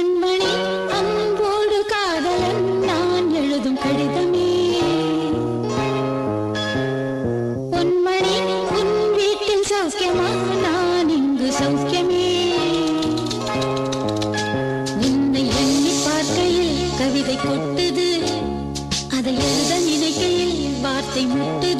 கண்மணி அன்போடு காதலன் நான் எழுதும் கடிதமே. பொன்மணி உன் வீட்டில் சௌக்கியமா, நான் இங்கு சௌக்கியமே. உன்னை எண்ணி பார்க்கையில் கவிதை கொட்டுது, அதை எழுத நினைக்கையில் வார்த்தை முட்டு.